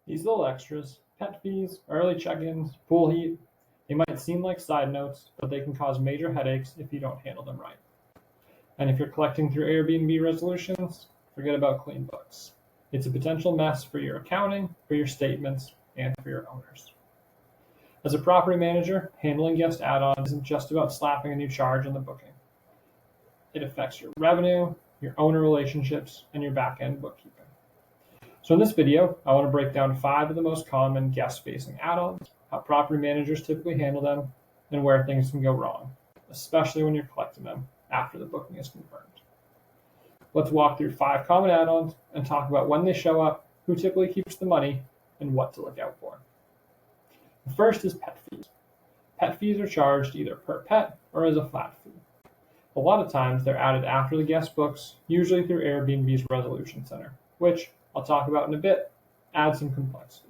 These little extras, pet fees, early check-ins, pool heat, they might seem like side notes, but they can cause major headaches if you don't handle them right. And if you're collecting through Airbnb resolutions, forget about clean books. It's a potential mess for your accounting, for your statements, and for your owners. As a property manager, handling guest add-ons isn't just about slapping a new charge on the booking. It affects your revenue, your owner relationships, and your back-end bookkeeping. So in this video, I want to break down 5 of the most common guest-facing add-ons, how property managers typically handle them, and where things can go wrong, especially when you're collecting them after the booking is confirmed. Let's walk through 5 common add-ons and talk about when they show up, who typically keeps the money, and what to look out for. The first is pet fees. Pet fees are charged either per pet or as a flat fee. A lot of times they're added after the guest books, usually through Airbnb's Resolution Center, which I'll talk about in a bit, adds some complexity.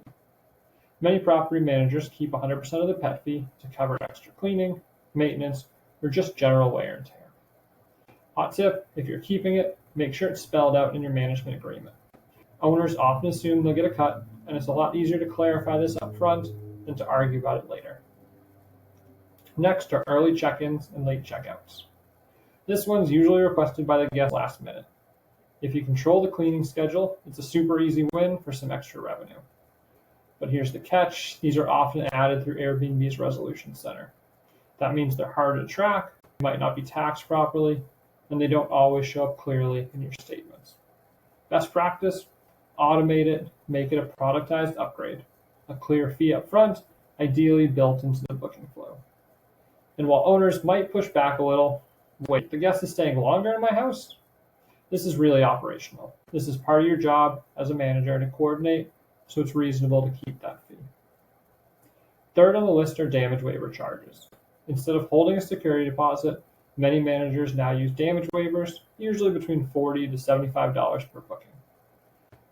Many property managers keep 100% of the pet fee to cover extra cleaning, maintenance, or just general wear and tear. Hot tip, if you're keeping it, make sure it's spelled out in your management agreement. Owners often assume they'll get a cut, and it's a lot easier to clarify this up front than to argue about it later. Next are early check-ins and late checkouts. This one's usually requested by the guest last minute. If you control the cleaning schedule, it's a super easy win for some extra revenue. But here's the catch, these are often added through Airbnb's Resolution Center. That means they're hard to track, might not be taxed properly, and they don't always show up clearly in your statements. Best practice, automate it, make it a productized upgrade. A clear fee up front, ideally built into the booking flow. And while owners might push back a little, wait, the guest is staying longer in my house? This is really operational. This is part of your job as a manager to coordinate, so it's reasonable to keep that fee. Third on the list are damage waiver charges. Instead of holding a security deposit, many managers now use damage waivers, usually between $40 to $75 per booking.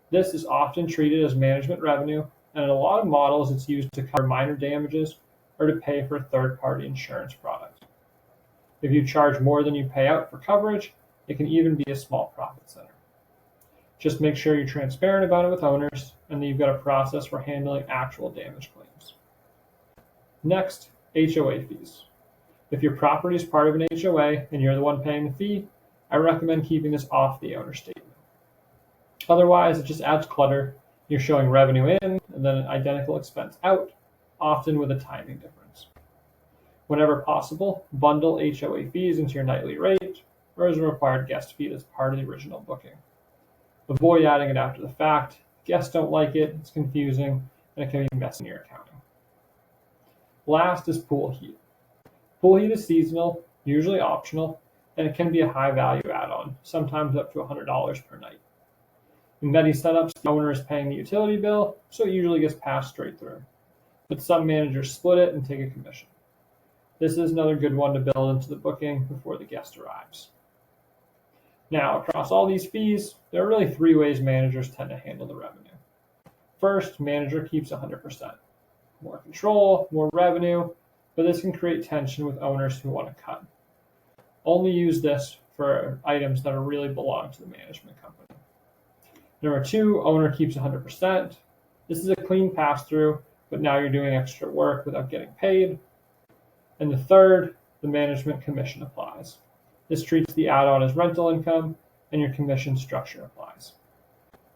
This is often treated as management revenue, and in a lot of models it's used to cover minor damages or to pay for a third-party insurance product. If you charge more than you pay out for coverage, it can even be a small profit center. Just make sure you're transparent about it with owners and that you've got a process for handling actual damage claims. Next, HOA fees. If your property is part of an HOA and you're the one paying the fee, I recommend keeping this off the owner statement. Otherwise, it just adds clutter. You're showing revenue in and then an identical expense out, often with a timing difference. Whenever possible, bundle HOA fees into your nightly rate or as a required guest fee as part of the original booking. Avoid adding it after the fact. Guests don't like it, it's confusing, and it can be messy in your accounting. Last is pool heat. Pool heat is seasonal, usually optional, and it can be a high-value add-on, sometimes up to $100 per night. In many setups, the owner is paying the utility bill, so it usually gets passed straight through. But some managers split it and take a commission. This is another good one to build into the booking before the guest arrives. Now, across all these fees, there are really 3 ways managers tend to handle the revenue. First, manager keeps 100%. More control, more revenue, but this can create tension with owners who want to cut. Only use this for items that really belong to the management company. Number 2, owner keeps 100%. This is a clean pass-through, but now you're doing extra work without getting paid. And the third, the management commission applies. This treats the add-on as rental income, and your commission structure applies.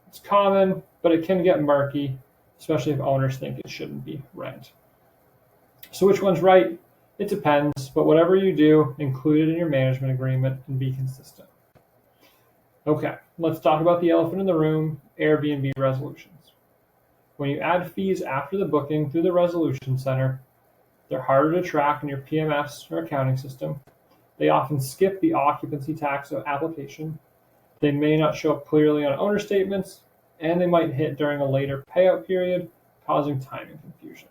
It's common, but it can get murky, especially if owners think it shouldn't be rent. So which one's right? It depends, but whatever you do, include it in your management agreement and be consistent. Okay, let's talk about the elephant in the room, Airbnb resolutions. When you add fees after the booking through the Resolution Center, they're harder to track in your PMS or accounting system. They often skip the occupancy tax application. They may not show up clearly on owner statements, and they might hit during a later payout period, causing timing confusion.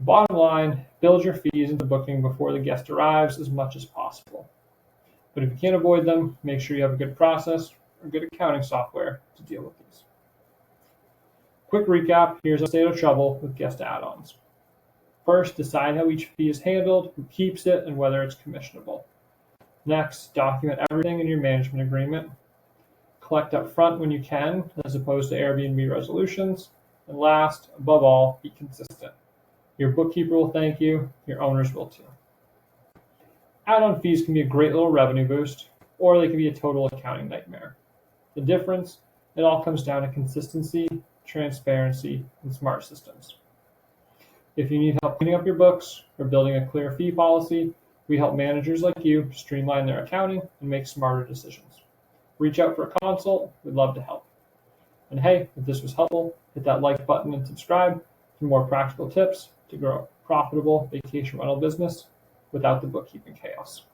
Bottom line, build your fees into booking before the guest arrives as much as possible. But if you can't avoid them, make sure you have a good process or good accounting software to deal with these. Quick recap, here's a state of trouble with guest add-ons. First, decide how each fee is handled, who keeps it, and whether it's commissionable. Next, document everything in your management agreement. Collect up front when you can, as opposed to Airbnb resolutions. And last, above all, be consistent. Your bookkeeper will thank you, your owners will too. Add-on fees can be a great little revenue boost, or they can be a total accounting nightmare. The difference, it all comes down to consistency, transparency, and smart systems. If you need help cleaning up your books or building a clear fee policy, we help managers like you streamline their accounting and make smarter decisions. Reach out for a consult, we'd love to help. And hey, if this was helpful, hit that like button and subscribe for more practical tips to grow a profitable vacation rental business without the bookkeeping chaos.